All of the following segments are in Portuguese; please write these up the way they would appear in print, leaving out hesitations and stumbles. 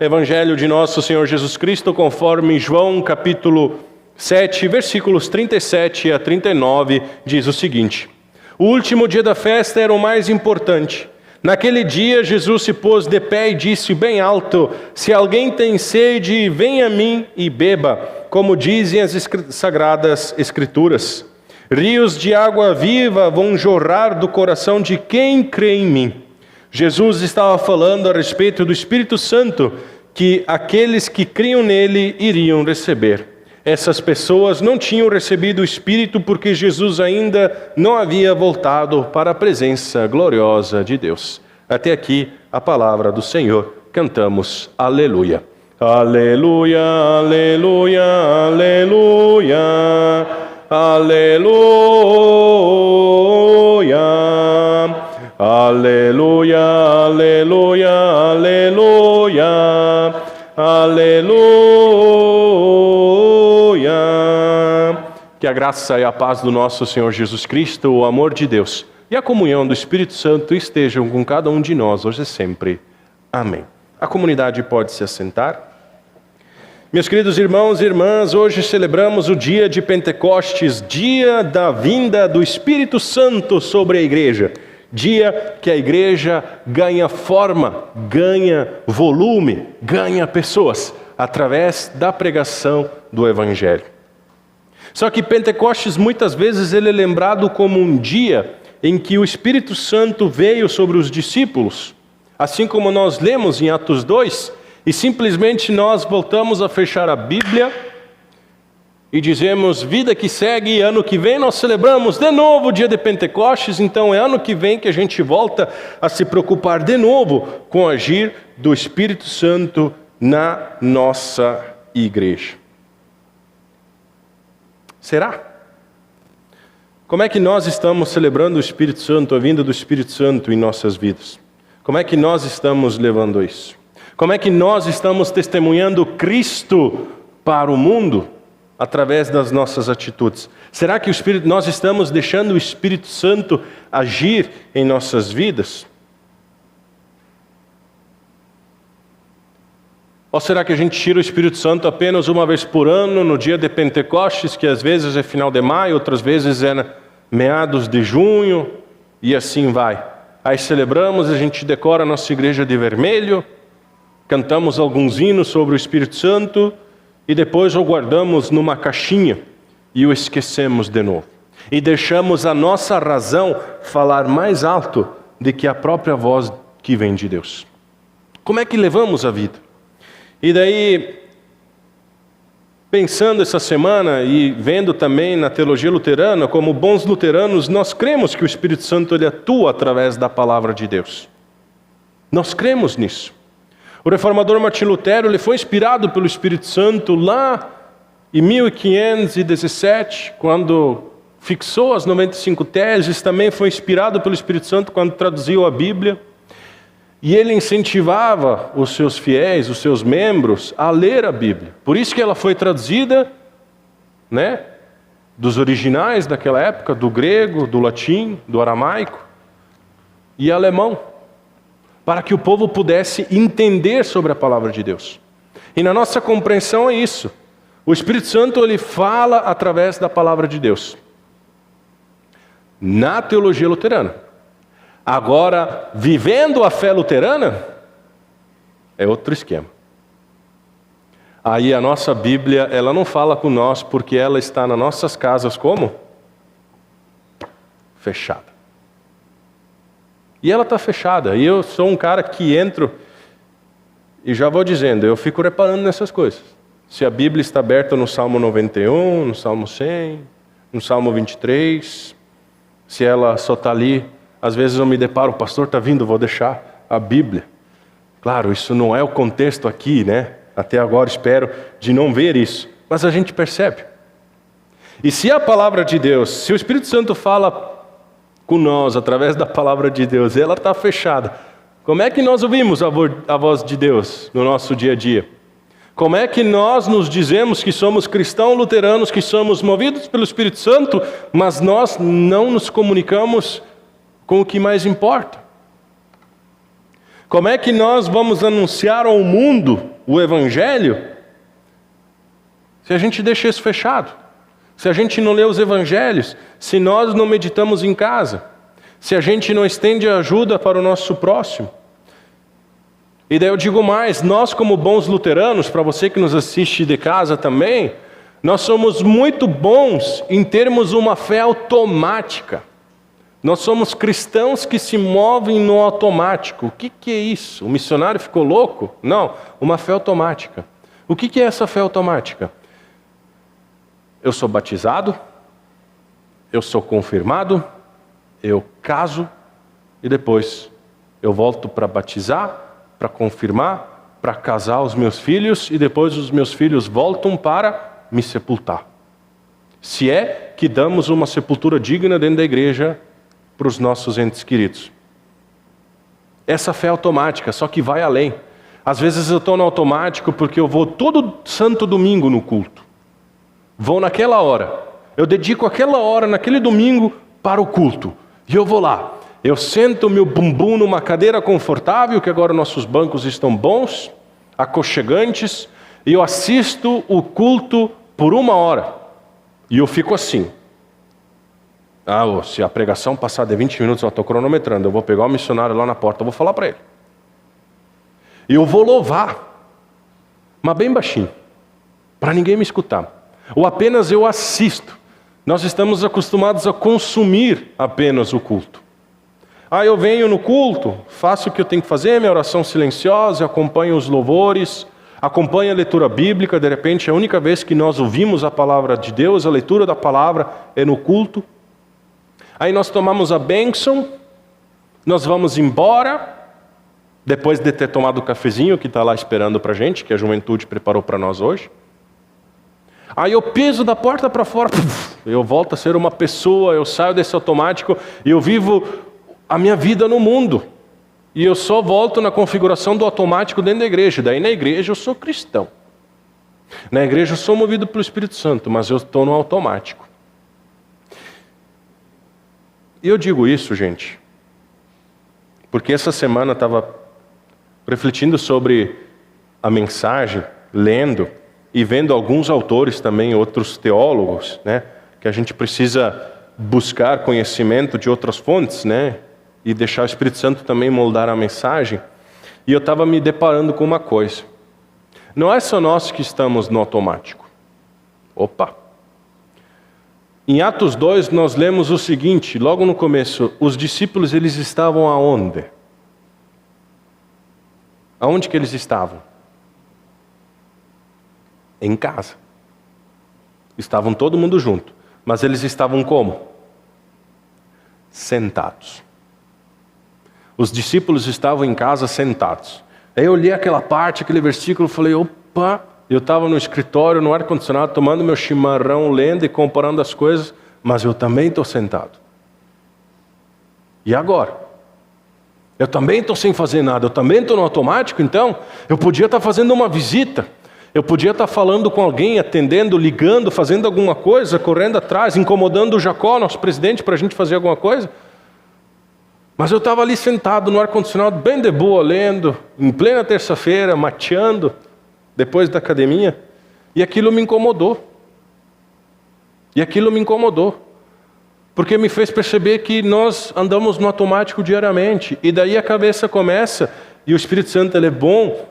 Evangelho de nosso Senhor Jesus Cristo, conforme João capítulo 7, versículos 37 a 39, diz o seguinte: O último dia da festa era o mais importante. Naquele dia, Jesus se pôs de pé e disse bem alto: Se alguém tem sede, venha a mim e beba, como dizem as sagradas Escrituras. Rios de água viva vão jorrar do coração de quem crê em mim. Jesus estava falando a respeito do Espírito Santo, que aqueles que criam nele iriam receber. Essas pessoas não tinham recebido o Espírito porque Jesus ainda não havia voltado para a presença gloriosa de Deus. Até aqui a palavra do Senhor. Cantamos Aleluia. Aleluia, aleluia, aleluia, aleluia. Aleluia, aleluia, aleluia, aleluia. Que a graça e a paz do nosso Senhor Jesus Cristo, o amor de Deus e a comunhão do Espírito Santo estejam com cada um de nós hoje e sempre. Amém. A comunidade pode se assentar. Meus queridos irmãos e irmãs, hoje celebramos o dia de Pentecostes, dia da vinda do Espírito Santo sobre a igreja. Dia que a igreja ganha forma, ganha volume, ganha pessoas, através da pregação do Evangelho. Só que Pentecostes muitas vezes ele é lembrado como um dia em que o Espírito Santo veio sobre os discípulos, assim como nós lemos em Atos 2, e simplesmente nós voltamos a fechar a Bíblia e dizemos, vida que segue, ano que vem nós celebramos de novo o dia de Pentecostes, então é ano que vem que a gente volta a se preocupar de novo com o agir do Espírito Santo na nossa igreja. Será? Como é que nós estamos celebrando o Espírito Santo, a vinda do Espírito Santo em nossas vidas? Como é que nós estamos levando isso? Como é que nós estamos testemunhando Cristo para o mundo? Através das nossas atitudes. Será que nós estamos deixando o Espírito Santo agir em nossas vidas? Ou será que a gente tira o Espírito Santo apenas uma vez por ano, no dia de Pentecostes, que às vezes é final de maio, outras vezes é meados de junho, e assim vai. Aí celebramos, a gente decora a nossa igreja de vermelho, cantamos alguns hinos sobre o Espírito Santo, e depois o guardamos numa caixinha e o esquecemos de novo. E deixamos a nossa razão falar mais alto do que a própria voz que vem de Deus. Como é que levamos a vida? E daí, pensando essa semana e vendo também na teologia luterana, como bons luteranos, nós cremos que o Espírito Santo ele atua através da palavra de Deus. Nós cremos nisso. O reformador Martim Lutero ele foi inspirado pelo Espírito Santo lá em 1517, quando fixou as 95 teses, também foi inspirado pelo Espírito Santo quando traduziu a Bíblia. E ele incentivava os seus fiéis, os seus membros, a ler a Bíblia. Por isso que ela foi traduzida, dos originais daquela época, do grego, do latim, do aramaico e alemão, para que o povo pudesse entender sobre a palavra de Deus. E na nossa compreensão é isso. O Espírito Santo ele fala através da palavra de Deus. Na teologia luterana. Agora, vivendo a fé luterana, é outro esquema. Aí a nossa Bíblia, ela não fala com nós porque ela está nas nossas casas como? Fechada. E ela está fechada. E eu sou um cara que entro e já vou dizendo, eu fico reparando nessas coisas. Se a Bíblia está aberta no Salmo 91, no Salmo 100, no Salmo 23, se ela só está ali, às vezes eu me deparo, o pastor está vindo, vou deixar a Bíblia. Claro, isso não é o contexto aqui, Até agora espero de não ver isso. Mas a gente percebe. E se a palavra de Deus, se o Espírito Santo fala com nós, através da palavra de Deus, ela está fechada. Como é que nós ouvimos a voz de Deus no nosso dia a dia? Como é que nós nos dizemos que somos cristãos luteranos, que somos movidos pelo Espírito Santo, mas nós não nos comunicamos com o que mais importa? Como é que nós vamos anunciar ao mundo o Evangelho se a gente deixa isso fechado? Se a gente não lê os Evangelhos? Se nós não meditamos em casa? Se a gente não estende ajuda para o nosso próximo? E daí eu digo mais, nós como bons luteranos, para você que nos assiste de casa também, nós somos muito bons em termos uma fé automática. Nós somos cristãos que se movem no automático. O que é isso? O missionário ficou louco? Não, uma fé automática. O que é essa fé automática? Eu sou batizado, eu sou confirmado, eu caso e depois eu volto para batizar, para confirmar, para casar os meus filhos e depois os meus filhos voltam para me sepultar. Se é que damos uma sepultura digna dentro da igreja para os nossos entes queridos. Essa fé automática, só que vai além. Às vezes eu estou no automático porque eu vou todo santo domingo no culto. Vou naquela hora. Eu dedico aquela hora, naquele domingo, para o culto. E eu vou lá. Eu sento meu bumbum numa cadeira confortável, que agora nossos bancos estão bons, aconchegantes, e eu assisto o culto por 1 hora. E eu fico assim. Se a pregação passar de 20 minutos, eu estou cronometrando, eu vou pegar o missionário lá na porta, eu vou falar para ele. E eu vou louvar, mas bem baixinho, para ninguém me escutar. Ou apenas eu assisto. Nós estamos acostumados a consumir apenas o culto. Eu venho no culto, faço o que eu tenho que fazer, minha oração silenciosa, acompanho os louvores, acompanho a leitura bíblica, de repente a única vez que nós ouvimos a palavra de Deus, a leitura da palavra é no culto. Aí nós tomamos a bênção, nós vamos embora, depois de ter tomado o cafezinho que está lá esperando para a gente, que a juventude preparou para nós hoje. Aí eu piso da porta para fora, eu volto a ser uma pessoa, eu saio desse automático e eu vivo a minha vida no mundo. E eu só volto na configuração do automático dentro da igreja. Daí na igreja eu sou cristão. Na igreja eu sou movido pelo Espírito Santo, mas eu estou no automático. E eu digo isso, gente, porque essa semana eu estava refletindo sobre a mensagem, lendo e vendo alguns autores também, outros teólogos, né, que a gente precisa buscar conhecimento de outras fontes, né, e deixar o Espírito Santo também moldar a mensagem. E eu estava me deparando com uma coisa. Não é só nós que estamos no automático. Em Atos 2 nós lemos o seguinte, logo no começo, os discípulos eles estavam aonde? Aonde que eles estavam? Em casa. Estavam todo mundo junto. Mas eles estavam como? Sentados. Os discípulos estavam em casa sentados. Aí eu li aquela parte, aquele versículo, falei, eu estava no escritório, no ar-condicionado, tomando meu chimarrão, lendo e comparando as coisas, mas eu também estou sentado. E agora? Eu também estou sem fazer nada, eu também estou no automático, então? Eu podia estar fazendo uma visita, eu podia estar falando com alguém, atendendo, ligando, fazendo alguma coisa, correndo atrás, incomodando o Jacó, nosso presidente, para a gente fazer alguma coisa. Mas eu estava ali sentado no ar-condicionado, bem de boa, lendo, em plena terça-feira, mateando, depois da academia, e aquilo me incomodou. Porque me fez perceber que nós andamos no automático diariamente, e daí a cabeça começa, e o Espírito Santo ele é bom,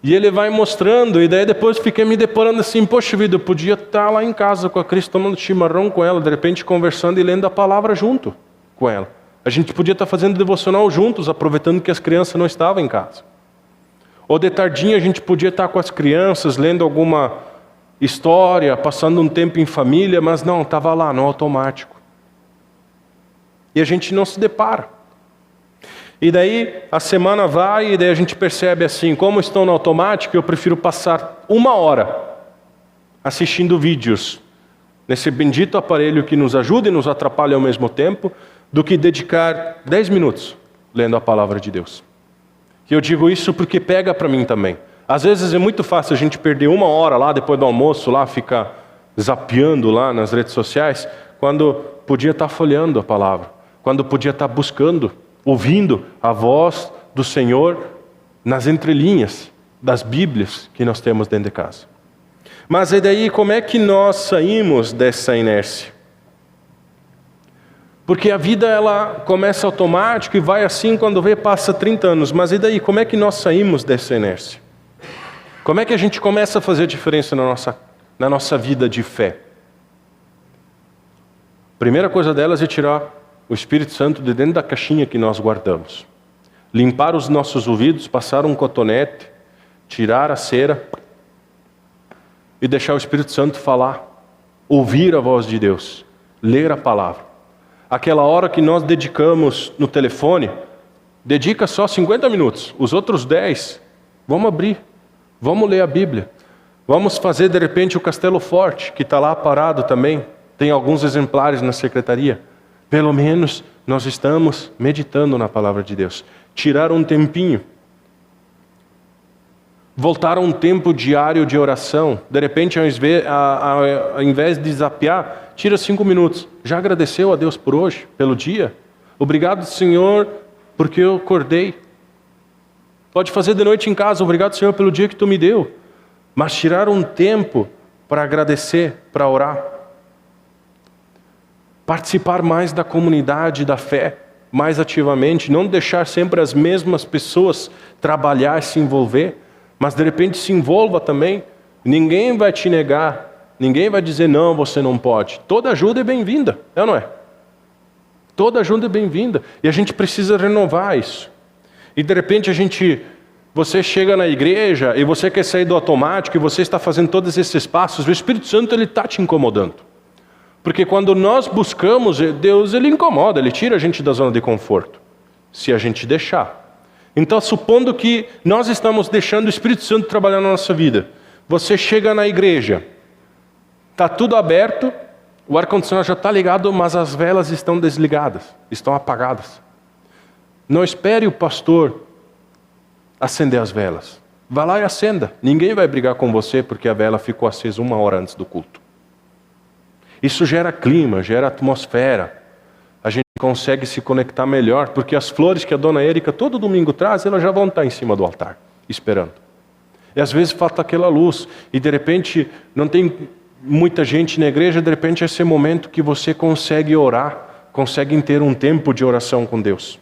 e ele vai mostrando, e daí depois fiquei me deparando assim, poxa vida, eu podia estar lá em casa com a Cris, tomando chimarrão com ela, de repente conversando e lendo a palavra junto com ela. A gente podia estar fazendo devocional juntos, aproveitando que as crianças não estavam em casa. Ou de tardinha a gente podia estar com as crianças, lendo alguma história, passando um tempo em família, mas não, estava lá no automático. E a gente não se depara. E daí a semana vai e daí a gente percebe assim, como estou no automático, eu prefiro passar 1 hora assistindo vídeos nesse bendito aparelho que nos ajuda e nos atrapalha ao mesmo tempo, do que dedicar 10 minutos lendo a palavra de Deus. E eu digo isso porque pega para mim também. Às vezes é muito fácil a gente perder 1 hora lá depois do almoço, lá ficar zapeando lá nas redes sociais, quando podia estar folheando a palavra, quando podia estar buscando, ouvindo a voz do Senhor nas entrelinhas das Bíblias que nós temos dentro de casa. Mas e daí, como é que nós saímos dessa inércia? Porque a vida ela começa automático e vai assim quando vê, passa 30 anos. Mas e daí, como é que nós saímos dessa inércia? Como é que a gente começa a fazer diferença na nossa vida de fé? A primeira coisa delas é tirar o Espírito Santo de dentro da caixinha que nós guardamos. Limpar os nossos ouvidos, passar um cotonete, tirar a cera e deixar o Espírito Santo falar, ouvir a voz de Deus, ler a palavra. Aquela hora que nós dedicamos no telefone, dedica só 50 minutos, os outros 10, vamos abrir, vamos ler a Bíblia. Vamos fazer de repente o Castelo Forte, que está lá parado também, tem alguns exemplares na secretaria. Pelo menos nós estamos meditando na palavra de Deus. Tirar um tempinho. Voltar a um tempo diário de oração. De repente, ao invés de zapear, tira 5 minutos. Já agradeceu a Deus por hoje, pelo dia? Obrigado, Senhor, porque eu acordei. Pode fazer de noite em casa. Obrigado, Senhor, pelo dia que Tu me deu. Mas tirar um tempo para agradecer, para orar. Participar mais da comunidade da fé, mais ativamente. Não deixar sempre as mesmas pessoas trabalhar e se envolver. Mas de repente se envolva também. Ninguém vai te negar. Ninguém vai dizer, não, você não pode. Toda ajuda é bem-vinda, é ou não é? Toda ajuda é bem-vinda. E a gente precisa renovar isso. E de repente você chega na igreja e você quer sair do automático e você está fazendo todos esses passos. O Espírito Santo está te incomodando. Porque quando nós buscamos Deus, Ele incomoda, Ele tira a gente da zona de conforto. Se a gente deixar. Então, supondo que nós estamos deixando o Espírito Santo trabalhar na nossa vida. Você chega na igreja, está tudo aberto, o ar-condicionado já está ligado, mas as velas estão desligadas, estão apagadas. Não espere o pastor acender as velas. Vá lá e acenda. Ninguém vai brigar com você porque a vela ficou acesa 1 hora antes do culto. Isso gera clima, gera atmosfera. A gente consegue se conectar melhor, porque as flores que a dona Érica todo domingo traz, elas já vão estar em cima do altar, esperando. E às vezes falta aquela luz, e de repente não tem muita gente na igreja, de repente esse é o momento que você consegue orar, consegue ter um tempo de oração com Deus.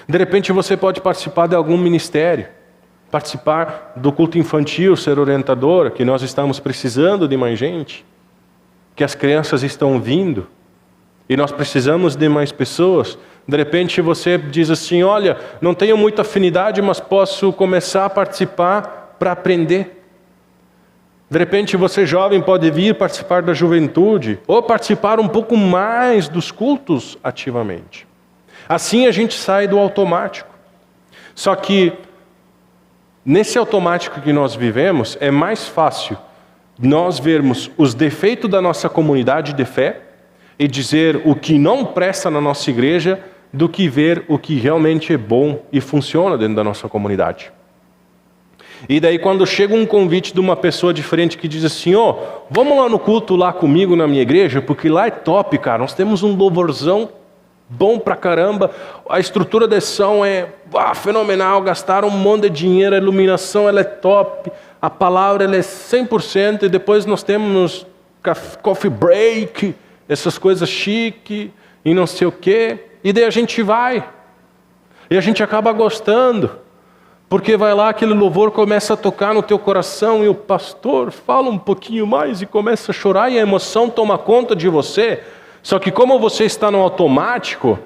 De repente você pode participar de algum ministério, participar do culto infantil, ser orientadora, que nós estamos precisando de mais gente, que as crianças estão vindo, e nós precisamos de mais pessoas. De repente você diz assim, olha, não tenho muita afinidade, mas posso começar a participar para aprender. De repente você jovem pode vir participar da juventude, ou participar um pouco mais dos cultos ativamente. Assim a gente sai do automático. Só que nesse automático que nós vivemos, é mais fácil nós vermos os defeitos da nossa comunidade de fé e dizer o que não presta na nossa igreja do que ver o que realmente é bom e funciona dentro da nossa comunidade. E daí quando chega um convite de uma pessoa diferente que diz assim, vamos lá no culto lá comigo na minha igreja, porque lá é top, cara, nós temos um louvorzão bom pra caramba, a estrutura de som é fenomenal, gastaram um monte de dinheiro, a iluminação ela é top, a palavra ela é 100%, e depois nós temos coffee break, essas coisas chique, e não sei o quê, e daí a gente vai, e a gente acaba gostando, porque vai lá, aquele louvor começa a tocar no teu coração, e o pastor fala um pouquinho mais, e começa a chorar, e a emoção toma conta de você. Só que como você está no automático,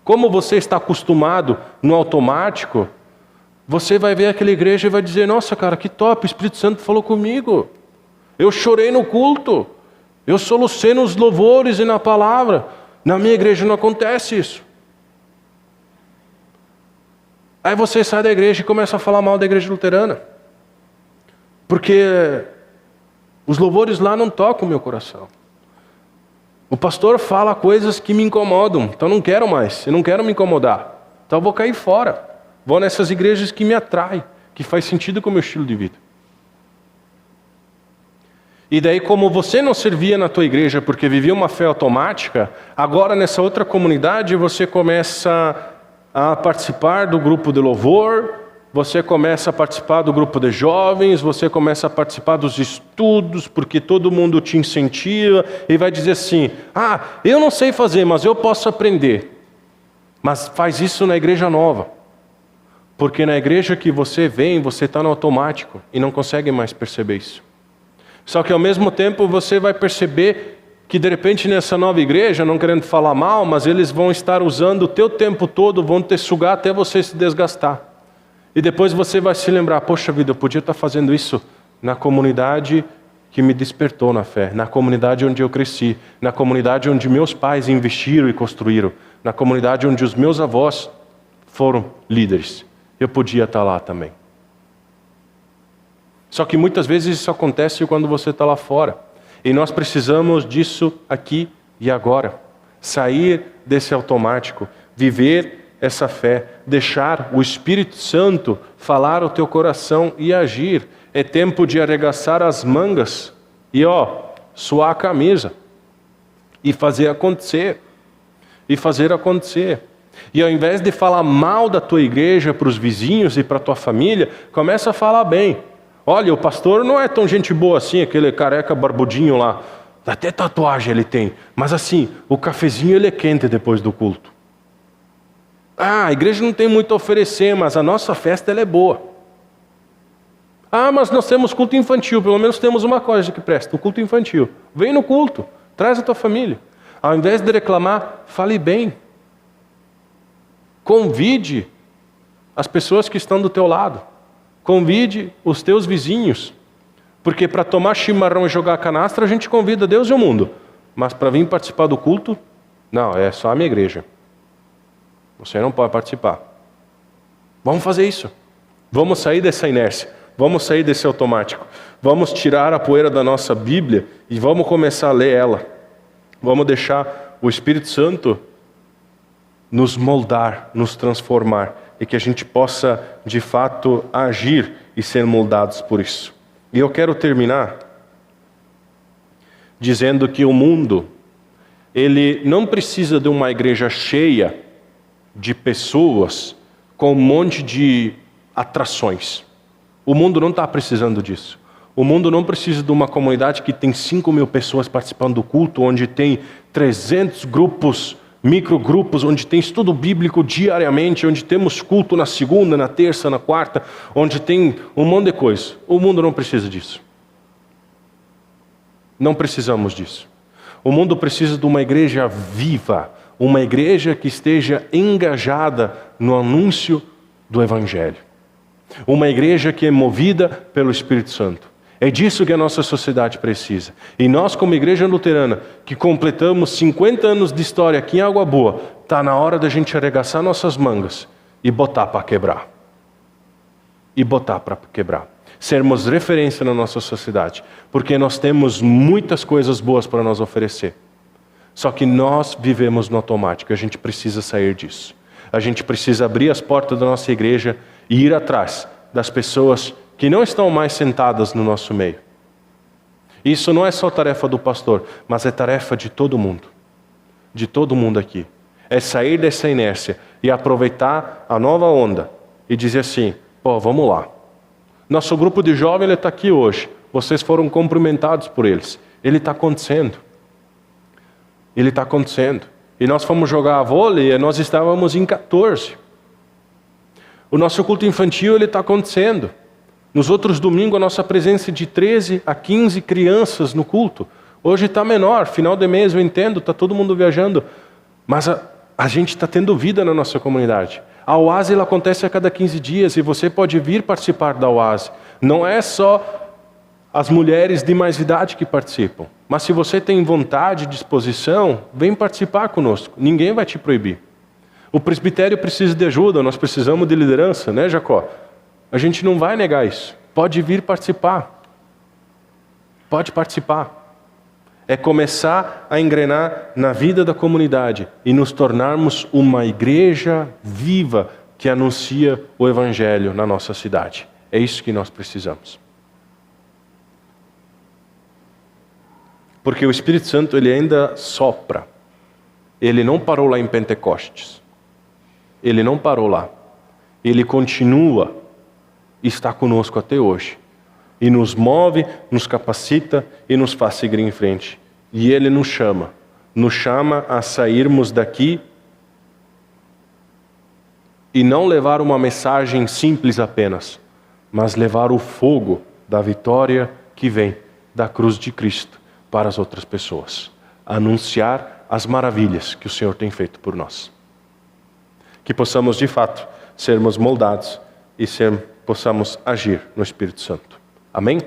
como você está acostumado no automático, você vai ver aquela igreja e vai dizer, nossa cara, que top, o Espírito Santo falou comigo. Eu chorei no culto, eu solucei nos louvores e na palavra. Na minha igreja não acontece isso. Aí você sai da igreja e começa a falar mal da igreja luterana. Porque os louvores lá não tocam o meu coração. O pastor fala coisas que me incomodam, então não quero mais, eu não quero me incomodar. Então eu vou cair fora. Vou nessas igrejas que me atraem, que faz sentido com o meu estilo de vida. E daí, como você não servia na tua igreja porque vivia uma fé automática, agora nessa outra comunidade você começa a participar do grupo de louvor, você começa a participar do grupo de jovens, você começa a participar dos estudos, porque todo mundo te incentiva e vai dizer assim: ah, eu não sei fazer, mas eu posso aprender. Mas faz isso na igreja nova. Porque na igreja que você vem, você está no automático e não consegue mais perceber isso. Só que ao mesmo tempo você vai perceber que de repente nessa nova igreja, não querendo falar mal, mas eles vão estar usando o teu tempo todo, vão te sugar até você se desgastar. E depois você vai se lembrar: poxa vida, eu podia estar fazendo isso na comunidade que me despertou na fé, na comunidade onde eu cresci, na comunidade onde meus pais investiram e construíram, na comunidade onde os meus avós foram líderes. Eu podia estar lá também. Só que muitas vezes isso acontece quando você está lá fora. E nós precisamos disso aqui e agora. Sair desse automático, viver essa fé, deixar o Espírito Santo falar o teu coração e agir. É tempo de arregaçar as mangas e suar a camisa e fazer acontecer. E fazer acontecer. E ao invés de falar mal da tua igreja para os vizinhos e para a tua família, começa a falar bem. Olha, o pastor não é tão gente boa assim, aquele careca barbudinho lá. Até tatuagem ele tem. Mas assim, o cafezinho ele é quente depois do culto. Ah, a igreja não tem muito a oferecer, mas a nossa festa ela é boa. Ah, mas nós temos culto infantil, pelo menos temos uma coisa que presta, o culto infantil. Vem no culto, traz a tua família. Ao invés de reclamar, fale bem. Convide as pessoas que estão do teu lado. Convide os teus vizinhos. Porque para tomar chimarrão e jogar canastra, a gente convida Deus e o mundo. Mas para vir participar do culto, não, é só a minha igreja. Você não pode participar. Vamos fazer isso. Vamos sair dessa inércia. Vamos sair desse automático. Vamos tirar a poeira da nossa Bíblia e vamos começar a ler ela. Vamos deixar o Espírito Santo nos moldar, nos transformar. E que a gente possa, de fato, agir e ser moldados por isso. E eu quero terminar dizendo que o mundo, ele não precisa de uma igreja cheia de pessoas com um monte de atrações. O mundo não está precisando disso. O mundo não precisa de uma comunidade que tem 5.000 pessoas participando do culto, onde tem 300 grupos, microgrupos, onde tem estudo bíblico diariamente, onde temos culto na segunda, na terça, na quarta, onde tem um monte de coisa. O mundo não precisa disso. Não precisamos disso. O mundo precisa de uma igreja viva, uma igreja que esteja engajada no anúncio do Evangelho. Uma igreja que é movida pelo Espírito Santo. É disso que a nossa sociedade precisa. E nós, como igreja luterana, que completamos 50 anos de história aqui em Água Boa, está na hora da gente arregaçar nossas mangas e botar para quebrar. E botar para quebrar. Sermos referência na nossa sociedade. Porque nós temos muitas coisas boas para nos oferecer. Só que nós vivemos no automático. A gente precisa sair disso. A gente precisa abrir as portas da nossa igreja e ir atrás das pessoas que não estão mais sentadas no nosso meio. Isso não é só tarefa do pastor, mas é tarefa de todo mundo. De todo mundo aqui. É sair dessa inércia e aproveitar a nova onda e dizer assim: vamos lá. Nosso grupo de jovens está aqui hoje. Vocês foram cumprimentados por eles. Ele está acontecendo. Ele está acontecendo. E nós fomos jogar a vôlei e nós estávamos em 14. O nosso culto infantil ele está acontecendo. Nos outros domingos, a nossa presença de 13 a 15 crianças no culto. Hoje está menor, final de mês eu entendo, está todo mundo viajando. Mas a gente está tendo vida na nossa comunidade. A oase ela acontece a cada 15 dias e você pode vir participar da oase. Não é só as mulheres de mais idade que participam. Mas se você tem vontade e disposição, vem participar conosco. Ninguém vai te proibir. O presbitério precisa de ajuda, nós precisamos de liderança, né, Jacó? A gente não vai negar isso. Pode vir participar. Pode participar. É começar a engrenar na vida da comunidade e nos tornarmos uma igreja viva que anuncia o Evangelho na nossa cidade. É isso que nós precisamos. Porque o Espírito Santo ele ainda sopra. Ele não parou lá em Pentecostes. Ele não parou lá. Ele continua e está conosco até hoje. E nos move, nos capacita e nos faz seguir em frente. E Ele nos chama a sairmos daqui e não levar uma mensagem simples apenas, mas levar o fogo da vitória que vem da cruz de Cristo para as outras pessoas. Anunciar as maravilhas que o Senhor tem feito por nós. Que possamos, de fato, sermos moldados e possamos agir no Espírito Santo. Amém?